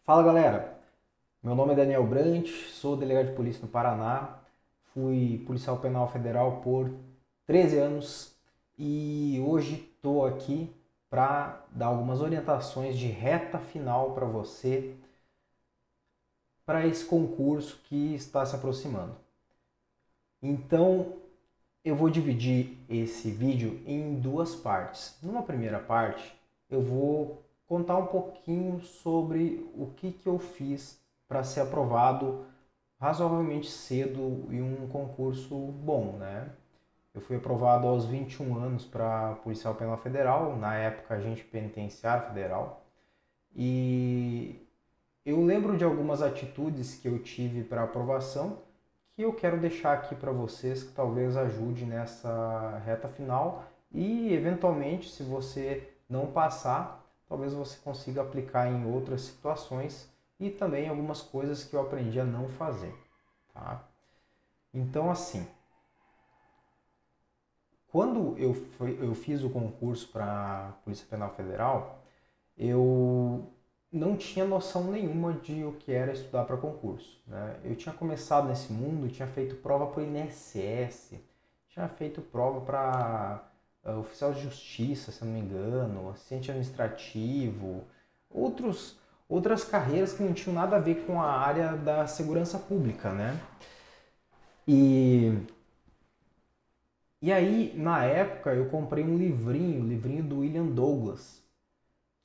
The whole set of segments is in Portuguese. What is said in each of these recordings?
Fala galera, meu nome é Daniel Brant, sou delegado de polícia no Paraná, fui policial penal federal por 13 anos e hoje estou aqui para dar algumas orientações de reta final para você para esse concurso que está se aproximando. Então eu vou dividir esse vídeo em duas partes. Numa primeira parte eu vou contar um pouquinho sobre o que eu fiz para ser aprovado razoavelmente cedo em um concurso bom, né? Eu fui aprovado aos 21 anos para policial penal federal, na época agente penitenciário federal, e eu lembro de algumas atitudes que eu tive para aprovação que eu quero deixar aqui para vocês que talvez ajude nessa reta final e eventualmente se você não passar, talvez você consiga aplicar em outras situações e também algumas coisas que eu aprendi a não fazer, tá? Então assim, quando eu fiz o concurso para Polícia Penal Federal, eu não tinha noção nenhuma de o que era estudar para concurso, né? Eu tinha começado nesse mundo, tinha feito prova para o INSS, tinha feito prova para oficial de justiça, se não me engano, assistente administrativo, outras carreiras que não tinham nada a ver com a área da segurança pública, né? E, e aí, na época, eu comprei um livrinho, o livrinho do William Douglas,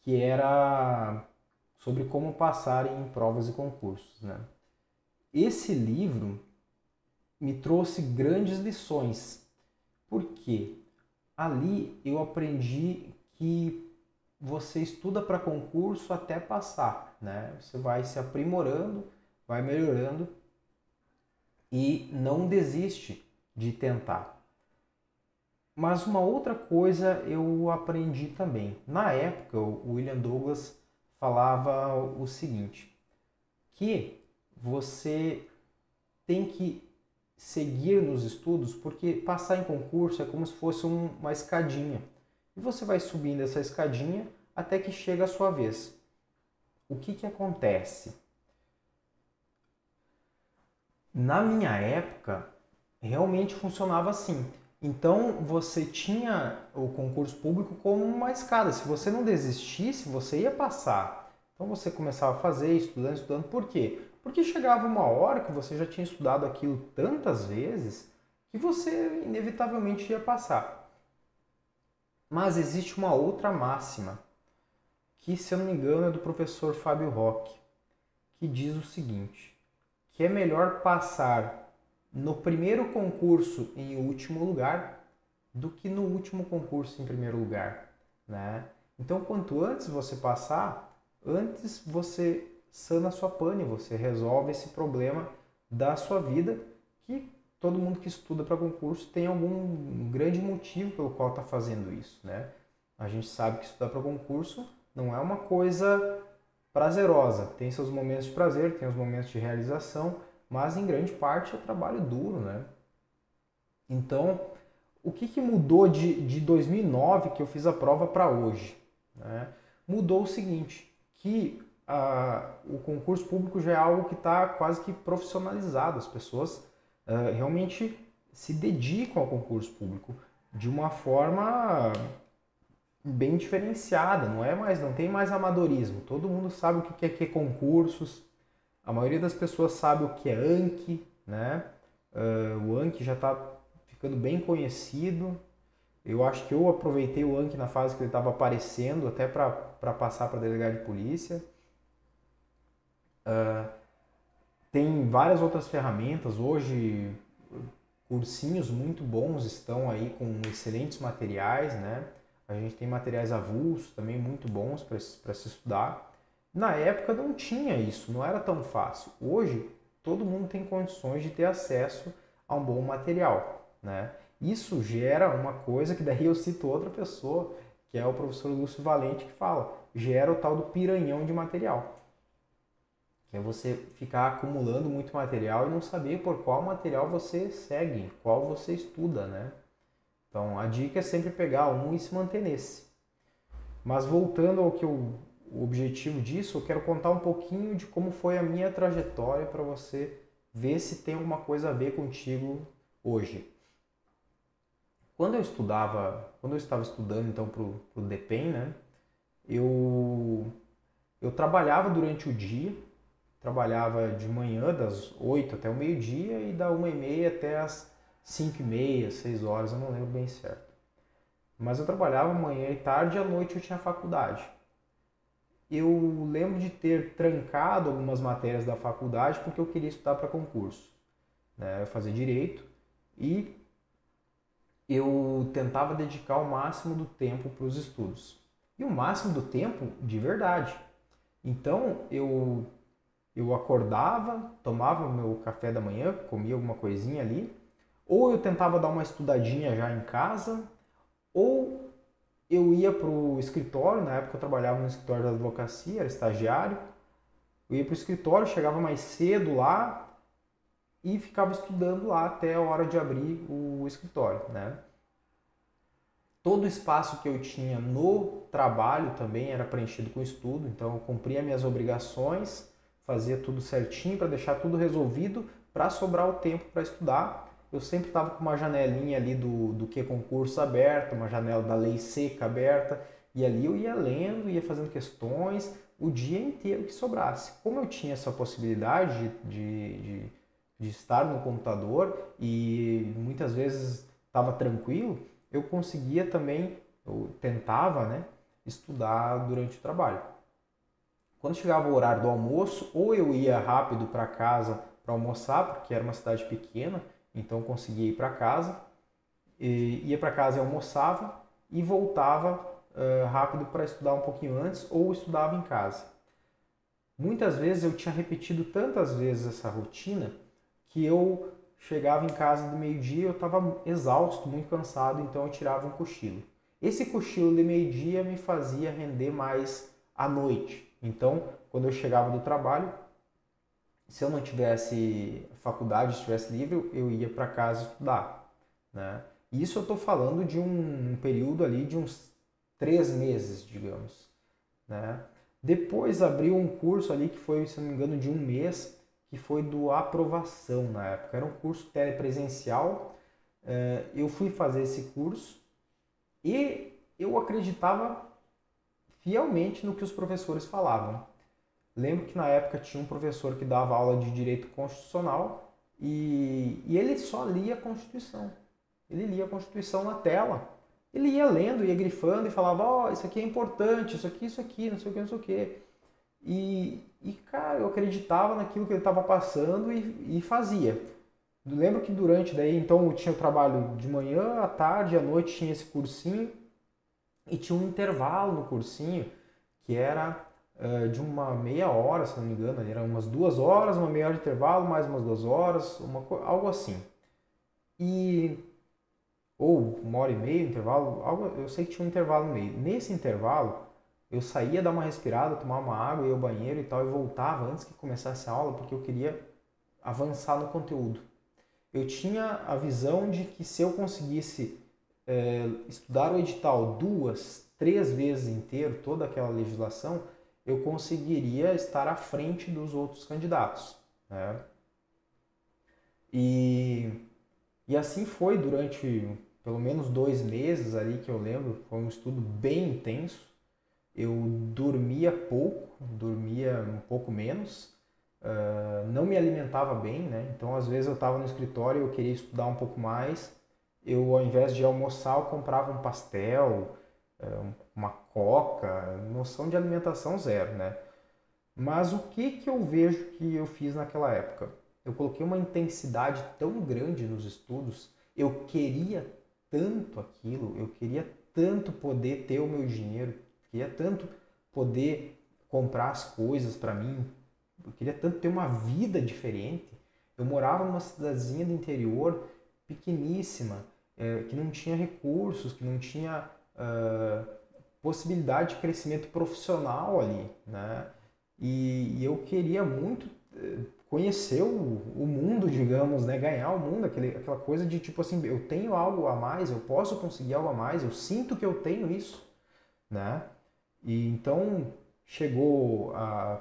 que era sobre como passar em provas e concursos, né? Esse livro me trouxe grandes lições, porque ali eu aprendi que você estuda para concurso até passar, né? Você vai se aprimorando, vai melhorando e não desiste de tentar. Mas uma outra coisa eu aprendi também. Na época, o William Douglas falava o seguinte, que você tem que seguir nos estudos porque passar em concurso é como se fosse uma escadinha. E você vai subindo essa escadinha até que chega a sua vez. O que acontece? Na minha época, realmente funcionava assim. Então você tinha o concurso público como uma escada. Se você não desistisse, você ia passar. Então você começava a fazer, estudando, estudando. Por quê? Porque chegava uma hora que você já tinha estudado aquilo tantas vezes que você inevitavelmente ia passar. Mas existe uma outra máxima, que se eu não me engano é do professor Fábio Roque, que diz o seguinte, que é melhor passar no primeiro concurso em último lugar do que no último concurso em primeiro lugar, né? Então, quanto antes você passar, antes você sana a sua pane, você resolve esse problema da sua vida, que todo mundo que estuda para concurso tem algum grande motivo pelo qual está fazendo isso, né? A gente sabe que estudar para concurso não é uma coisa prazerosa, tem seus momentos de prazer, tem os momentos de realização, mas em grande parte é trabalho duro, né? Então, o que mudou de 2009 que eu fiz a prova para hoje, né? Mudou o seguinte, que o concurso público já é algo que está quase que profissionalizado, as pessoas realmente se dedicam ao concurso público de uma forma bem diferenciada, não tem mais amadorismo, todo mundo sabe o que é concursos, a maioria das pessoas sabe o que é Anki, né? O Anki já está ficando bem conhecido. Eu acho que eu aproveitei o Anki na fase que ele estava aparecendo, até para passar para delegado de polícia. Tem várias outras ferramentas. Hoje, cursinhos muito bons estão aí com excelentes materiais, né? A gente tem materiais avulsos também muito bons para se estudar. Na época não tinha isso, não era tão fácil. Hoje, todo mundo tem condições de ter acesso a um bom material, né? Isso gera uma coisa que daí eu cito outra pessoa, que é o professor Lúcio Valente, que fala, gera o tal do piranhão de material. Que é você ficar acumulando muito material e não saber por qual material você segue, qual você estuda, né? Então, a dica é sempre pegar um e se manter nesse. Mas voltando ao o objetivo disso, eu quero contar um pouquinho de como foi a minha trajetória para você ver se tem alguma coisa a ver contigo hoje. Quando eu estava estudando então para o DPEM, né, eu trabalhava durante o dia, trabalhava de manhã das 8 até o meio-dia e da 1h30 até as 5h30, 6 horas, eu não lembro bem certo. Mas eu trabalhava manhã e tarde e à noite eu tinha faculdade. Eu lembro de ter trancado algumas matérias da faculdade porque eu queria estudar para concurso, né? Eu fazia direito e eu tentava dedicar o máximo do tempo para os estudos. E o máximo do tempo de verdade. Então eu acordava, tomava meu café da manhã, comia alguma coisinha ali, ou eu tentava dar uma estudadinha já em casa, ou eu ia para o escritório, na época eu trabalhava no escritório da advocacia, era estagiário, eu ia para o escritório, chegava mais cedo lá e ficava estudando lá até a hora de abrir o escritório, né? Todo o espaço que eu tinha no trabalho também era preenchido com estudo, então eu cumpria minhas obrigações, fazia tudo certinho para deixar tudo resolvido, para sobrar o tempo para estudar. Eu sempre estava com uma janelinha ali do que concurso aberta, uma janela da lei seca aberta, e ali eu ia lendo, ia fazendo questões, o dia inteiro que sobrasse. Como eu tinha essa possibilidade de estar no computador e muitas vezes estava tranquilo, eu conseguia também, eu tentava, né, estudar durante o trabalho. Quando chegava o horário do almoço, ou eu ia rápido para casa para almoçar, porque era uma cidade pequena, então eu conseguia ir para casa, ia para casa e almoçava e voltava rápido para estudar um pouquinho antes ou estudava em casa. Muitas vezes eu tinha repetido tantas vezes essa rotina que eu chegava em casa do meio-dia, eu estava exausto, muito cansado, então eu tirava um cochilo. Esse cochilo de meio-dia me fazia render mais à noite. Então, quando eu chegava do trabalho, se eu não tivesse faculdade, estivesse livre, eu ia para casa estudar, né? Isso eu estou falando de um período ali de uns 3 meses, digamos, né? Depois abriu um curso ali que foi, se não me engano, de 1 mês, que foi do Aprovação na época. Era um curso telepresencial. Eu fui fazer esse curso e eu acreditava fielmente no que os professores falavam. Lembro que na época tinha um professor que dava aula de direito constitucional e ele só lia a Constituição. Ele lia a Constituição na tela. Ele ia lendo, ia grifando e falava, ó, isso aqui é importante, isso aqui, não sei o que, não sei o que. Cara, eu acreditava naquilo que ele estava passando e fazia. Lembro que durante daí, então eu tinha o trabalho de manhã, à tarde, à noite tinha esse cursinho e tinha um intervalo no cursinho que era de uma meia hora, se não me engano, eram umas 2 horas, uma meia hora de intervalo, mais umas 2 horas, algo assim. Ou 1h30 intervalo, eu sei que tinha um intervalo no meio. Nesse intervalo, eu saía dar uma respirada, tomar uma água, ia ao banheiro e tal, e voltava antes que começasse a aula, porque eu queria avançar no conteúdo. Eu tinha a visão de que se eu conseguisse estudar o edital 2, 3 vezes inteiro, toda aquela legislação, eu conseguiria estar à frente dos outros candidatos, né? E assim foi durante pelo menos 2 meses ali que eu lembro, foi um estudo bem intenso. Eu dormia pouco, dormia um pouco menos, não me alimentava bem, né? Então às vezes eu estava no escritório e eu queria estudar um pouco mais, eu ao invés de almoçar eu comprava um pastel, uma coca, noção de alimentação zero, né? Mas o que eu vejo que eu fiz naquela época? Eu coloquei uma intensidade tão grande nos estudos, eu queria tanto aquilo, eu queria tanto poder ter o meu dinheiro, queria tanto poder comprar as coisas para mim, eu queria tanto ter uma vida diferente. Eu morava numa cidadezinha do interior, pequeníssima, que não tinha recursos, que não tinha possibilidade de crescimento profissional ali, né? E eu queria muito conhecer o mundo, digamos, né? Ganhar o mundo, aquela coisa de tipo assim, eu tenho algo a mais, eu posso conseguir algo a mais, eu sinto que eu tenho isso, né? E então chegou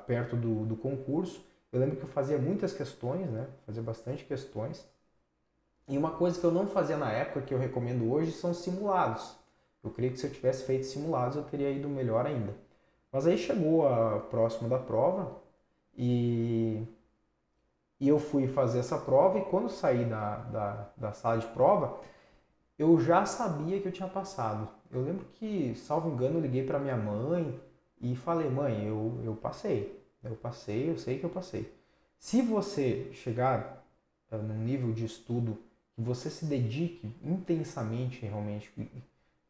perto do concurso, eu lembro que eu fazia muitas questões, né? Fazia bastante questões. E uma coisa que eu não fazia na época, que eu recomendo hoje, são simulados. Eu creio que se eu tivesse feito simulados, eu teria ido melhor ainda. Mas aí chegou a próxima da prova e, e eu fui fazer essa prova e quando saí da sala de prova, eu já sabia que eu tinha passado. Eu lembro que, salvo engano, eu liguei para minha mãe e falei, mãe, eu passei. Eu passei, eu sei que eu passei. Se você chegar num nível de estudo que você se dedique intensamente realmente,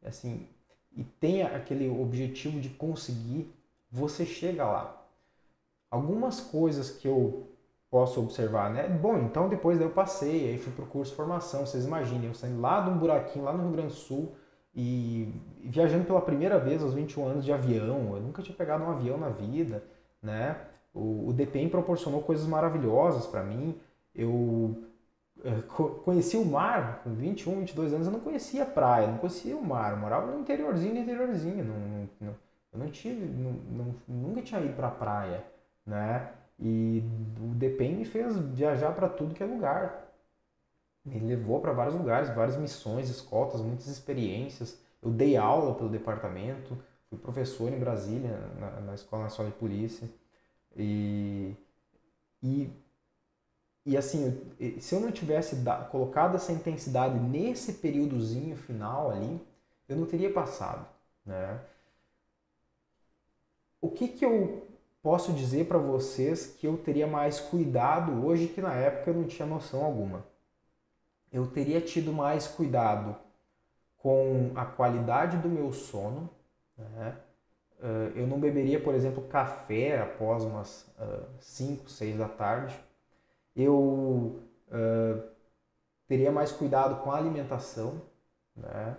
assim, e tenha aquele objetivo de conseguir, você chega lá. Algumas coisas que eu posso observar, né? Bom, então depois daí eu passei, aí fui pro curso de formação, vocês imaginem, eu saindo lá de um buraquinho, lá no Rio Grande do Sul, e viajando pela primeira vez aos 21 anos de avião, eu nunca tinha pegado um avião na vida, né? O DPM proporcionou coisas maravilhosas para mim, eu conheci o mar com 21, 22 anos, eu não conhecia a praia, não conhecia o mar, eu morava no interiorzinho, eu não tive, nunca tinha ido para a praia, né? E o DPEM me fez viajar para tudo que é lugar. Me levou para vários lugares, várias missões, escoltas, muitas experiências. Eu dei aula pelo departamento, fui professor em Brasília, na Escola Nacional de Polícia. E, e, e assim, se eu não tivesse colocado essa intensidade nesse períodozinho final ali, eu não teria passado, né? O que eu posso dizer para vocês que eu teria mais cuidado hoje que na época eu não tinha noção alguma? Eu teria tido mais cuidado com a qualidade do meu sono, né? Eu não beberia, por exemplo, café após umas 5, 6 da tarde. Eu teria mais cuidado com a alimentação, né?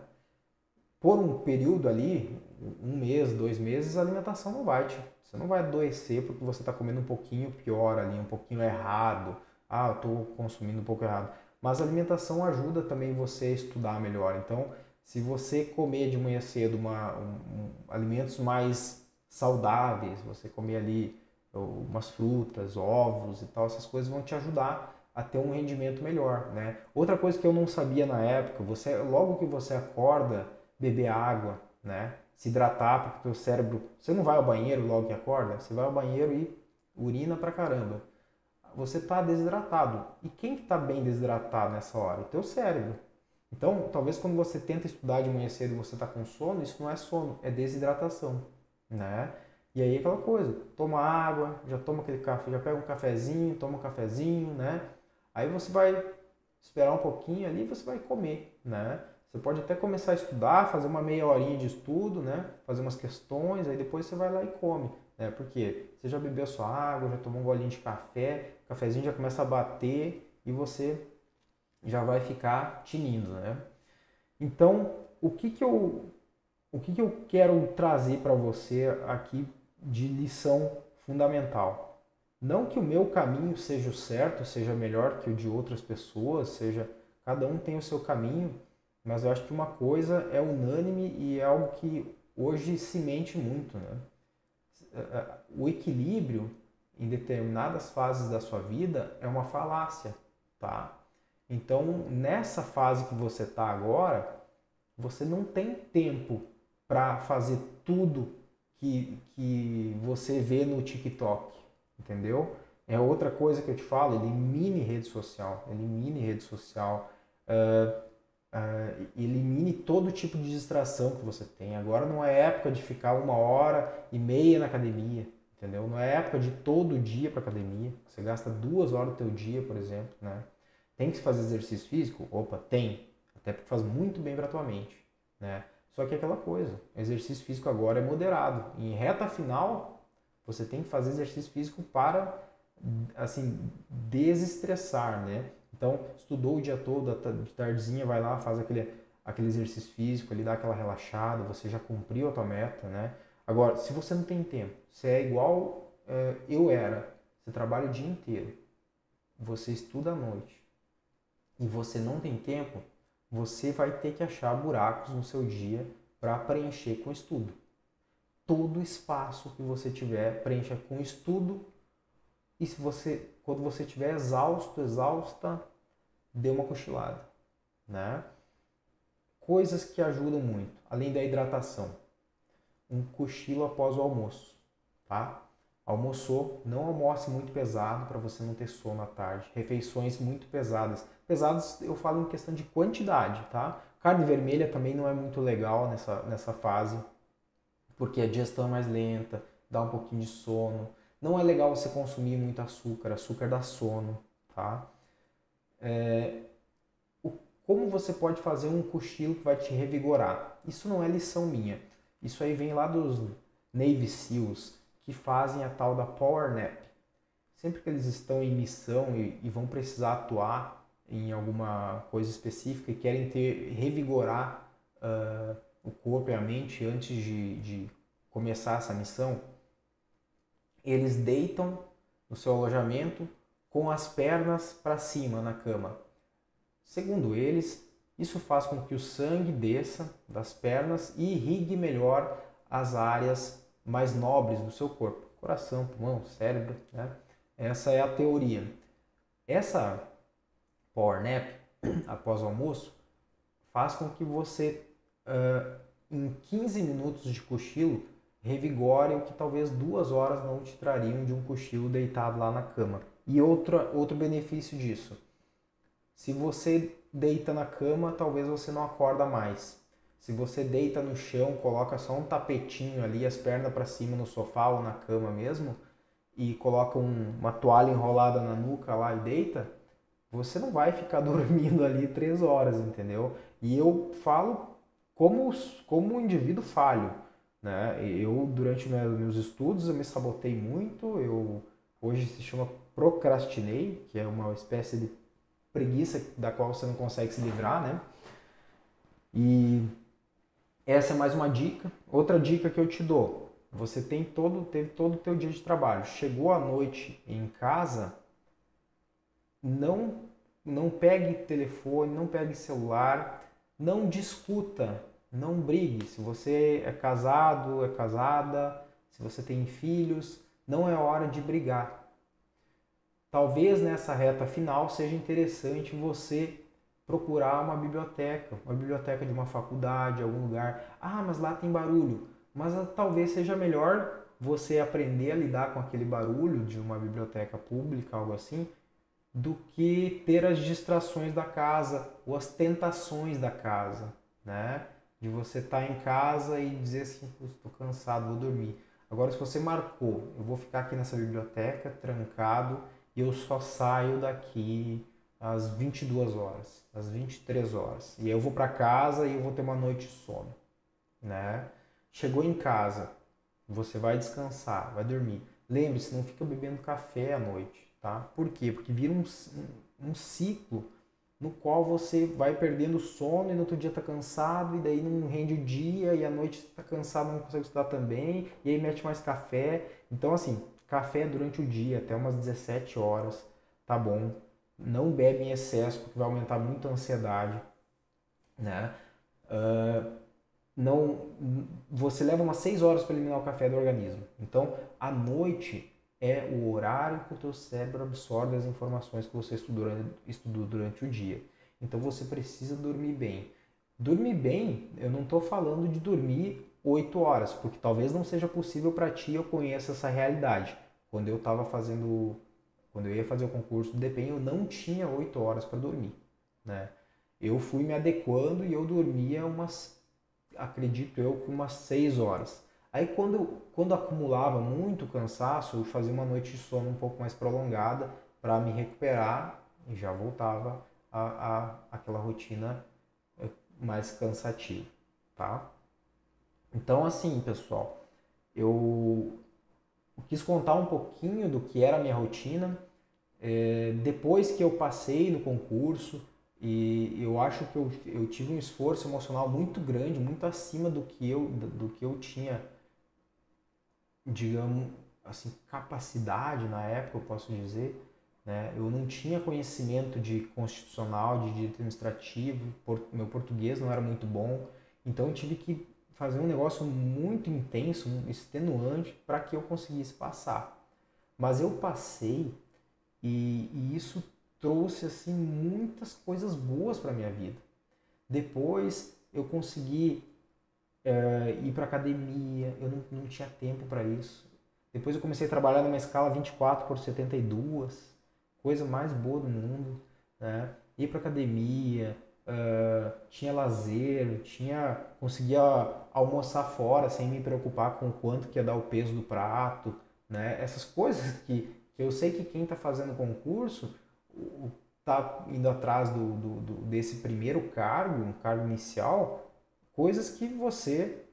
Por um período ali, um mês, 2 meses, a alimentação não vai você não vai adoecer porque você está comendo um pouquinho pior ali, um pouquinho errado. Ah, eu estou consumindo um pouco errado. Mas a alimentação ajuda também você a estudar melhor. Então, se você comer de manhã cedo alimentos mais saudáveis, você comer ali umas frutas, ovos e tal, essas coisas vão te ajudar a ter um rendimento melhor, né? Outra coisa que eu não sabia na época, logo que você acorda, beber água, né? Se hidratar, porque o teu cérebro... Você não vai ao banheiro logo que acorda, você vai ao banheiro e urina pra caramba. Você está desidratado. E quem que está bem desidratado nessa hora? O teu cérebro. Então, talvez quando você tenta estudar de manhã cedo e você está com sono, isso não é sono, é desidratação, né? E aí aquela coisa, toma água, já toma aquele café, já pega um cafezinho, toma um cafezinho, né? Aí você vai esperar um pouquinho ali e você vai comer, né? Você pode até começar a estudar, fazer uma meia horinha de estudo, né? Fazer umas questões, aí depois você vai lá e come, né? Porque você já bebeu sua água, já tomou um golinho de café, o cafezinho já começa a bater e você já vai ficar tinindo, né? Então, o que eu quero trazer para você aqui de lição fundamental? Não que o meu caminho seja o certo, seja melhor que o de outras pessoas, seja cada um tem o seu caminho, mas eu acho que uma coisa é unânime e é algo que hoje se mente muito, né? O equilíbrio em determinadas fases da sua vida é uma falácia, tá? Então, nessa fase que você está agora, você não tem tempo para fazer tudo que você vê no TikTok, entendeu? É outra coisa que eu te falo, elimine rede social, elimine rede social, elimine todo tipo de distração que você tem. Agora não é época de ficar 1h30 na academia, entendeu? Não é época de todo dia para academia. Você gasta 2 horas do teu dia, por exemplo, né? Tem que fazer exercício físico? Opa, tem. Até porque faz muito bem para a tua mente, né? Só que é aquela coisa, o exercício físico agora é moderado. Em reta final, você tem que fazer exercício físico para, assim, desestressar, né? Então, estudou o dia todo, de tardezinha, vai lá, faz aquele exercício físico, ele dá aquela relaxada, você já cumpriu a tua meta, né? Agora, se você não tem tempo, você é igual eu era, você trabalha o dia inteiro, você estuda à noite e você não tem tempo, você vai ter que achar buracos no seu dia para preencher com estudo. todo espaço que você tiver, preencha com estudo. E quando você estiver exausto, exausta, dê uma cochilada, né? Coisas que ajudam muito, além da hidratação. Um cochilo após o almoço, tá? Almoçou, não almoce muito pesado para você não ter sono à tarde. Refeições muito pesadas. Pesadas eu falo em questão de quantidade, tá? Carne vermelha também não é muito legal nessa fase, porque a digestão é mais lenta, dá um pouquinho de sono. Não é legal você consumir muito açúcar, açúcar dá sono, tá? Como você pode fazer um cochilo que vai te revigorar? Isso não é lição minha. Isso aí vem lá dos Navy SEALs, que fazem a tal da Power Nap. Sempre que eles estão em missão e vão precisar atuar em alguma coisa específica e querem revigorar o corpo e a mente antes de começar essa missão, eles deitam no seu alojamento com as pernas para cima na cama. Segundo eles, isso faz com que o sangue desça das pernas e irrigue melhor as áreas mais nobres do seu corpo, coração, pulmão, cérebro, né? Essa é a teoria. Essa Power Nap, após o almoço, faz com que você, em 15 minutos de cochilo, revigore o que talvez 2 horas não te trariam de um cochilo deitado lá na cama. E outro benefício disso, se você deita na cama, talvez você não acorda mais. Se você deita no chão, coloca só um tapetinho ali, as pernas para cima no sofá ou na cama mesmo, e coloca uma toalha enrolada na nuca lá e deita, você não vai ficar dormindo ali 3 horas, entendeu? E eu falo como um indivíduo falho, né? Eu, durante meus estudos, eu me sabotei muito, hoje se chama procrastinei, que é uma espécie de preguiça da qual você não consegue se livrar, né? E essa é mais uma dica. Outra dica que eu te dou: você teve todo o teu dia de trabalho, chegou à noite em casa, não pegue telefone, não pegue celular, não discuta, não brigue. Se você é casado, é casada, se você tem filhos, não é hora de brigar. Talvez nessa reta final seja interessante você procurar uma biblioteca de uma faculdade, algum lugar. Ah, mas lá tem barulho. Mas talvez seja melhor você aprender a lidar com aquele barulho de uma biblioteca pública, algo assim, do que ter as distrações da casa ou as tentações da casa, né? De você estar em casa e dizer assim, estou cansado, vou dormir. Agora, se você marcou, eu vou ficar aqui nessa biblioteca, trancado, e eu só saio daqui às 22 horas, às 23 horas. E eu vou para casa e eu vou ter uma noite de sono, né? Chegou em casa, você vai descansar, vai dormir. Lembre-se, não fica bebendo café à noite, tá? Por quê? Porque vira um ciclo no qual você vai perdendo sono e no outro dia está cansado e daí não rende o dia e à noite está cansado, não consegue estudar também e aí mete mais café. Então, assim, café durante o dia, até umas 17 horas, tá bom. Não bebe em excesso, porque vai aumentar muito a ansiedade, né? Não, você leva umas 6 horas para eliminar o café do organismo. Então, à noite é o horário que o teu cérebro absorve as informações que você estudou durante o dia. Então, você precisa dormir bem. Dormir bem, eu não estou falando de dormir 8 horas, porque talvez não seja possível para ti, eu conheço essa realidade. Quando eu ia fazer o concurso do DPEM, eu não tinha 8 horas para dormir, né? Eu fui me adequando e eu dormia acredito eu, que umas 6 horas. Aí quando acumulava muito cansaço, eu fazia uma noite de sono um pouco mais prolongada para me recuperar e já voltava àquela rotina mais cansativa, tá? Então assim, pessoal, eu quis contar um pouquinho do que era a minha rotina. Depois que eu passei no concurso, e eu acho que eu tive um esforço emocional muito grande, muito acima do que eu tinha, digamos assim, capacidade na época, eu posso dizer, né? Eu não tinha conhecimento de constitucional, de direito administrativo, meu português não era muito bom, então eu tive que fazer um negócio muito intenso, extenuante, para que eu conseguisse passar. Mas eu passei e isso trouxe assim muitas coisas boas para minha vida. Depois eu consegui ir para academia, eu não tinha tempo para isso. Depois eu comecei a trabalhar numa escala 24/72, coisa mais boa do mundo, né? Ir para academia, tinha lazer, conseguia almoçar fora sem me preocupar com o quanto que ia dar o peso do prato, né? Essas coisas que eu sei que quem está fazendo concurso está indo atrás desse primeiro cargo, um cargo inicial, coisas que você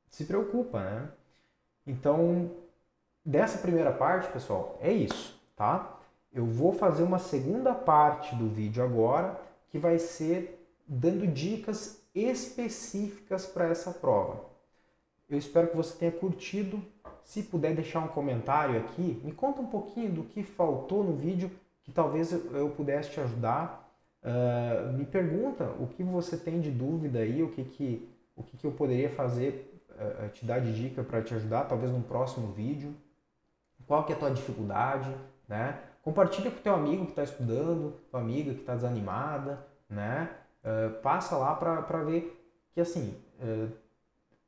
se preocupa, né? Então, dessa primeira parte, pessoal, é isso, tá? Eu vou fazer uma segunda parte do vídeo agora, que vai ser dando dicas específicas para essa prova. Eu espero que você tenha curtido. Se puder deixar um comentário aqui, me conta um pouquinho do que faltou no vídeo, que talvez eu pudesse te ajudar. Me pergunta o que você tem de dúvida aí, o que eu poderia fazer, te dar de dica para te ajudar, talvez no próximo vídeo. Qual que é a tua dificuldade, né? Compartilha com teu amigo que está estudando, tua amiga que está desanimada, né? Passa lá para ver que, assim,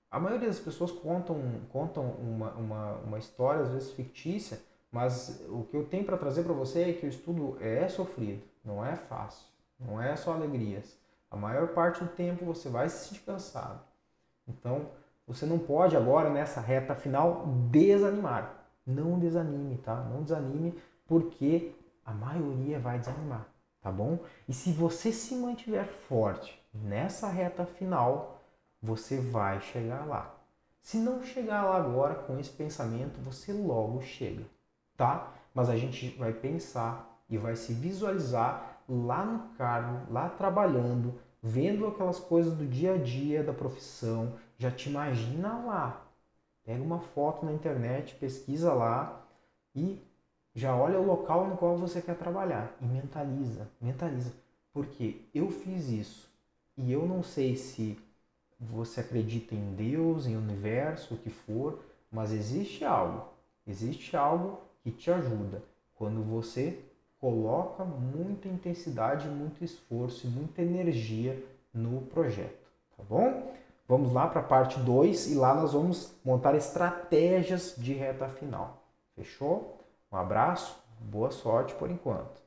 a maioria das pessoas contam uma história, às vezes fictícia, mas o que eu tenho para trazer para você é que o estudo é sofrido, não é fácil, não é só alegrias. A maior parte do tempo você vai se sentir cansado. Então, você não pode agora, nessa reta final, desanimar. Não desanime, tá? Não desanime, porque a maioria vai desanimar, tá bom? E se você se mantiver forte nessa reta final, você vai chegar lá. Se não chegar lá agora com esse pensamento, você logo chega, tá? Mas a gente vai pensar e vai se visualizar lá no cargo, lá trabalhando, vendo aquelas coisas do dia a dia da profissão, já te imagina lá. Pega uma foto na internet, pesquisa lá e já olha o local no qual você quer trabalhar e mentaliza. Porque eu fiz isso e eu não sei se você acredita em Deus, em universo, o que for, mas existe algo que te ajuda quando você coloca muita intensidade, muito esforço e muita energia no projeto, tá bom? Vamos lá para a parte 2 e lá nós vamos montar estratégias de reta final. Fechou? Um abraço, boa sorte por enquanto.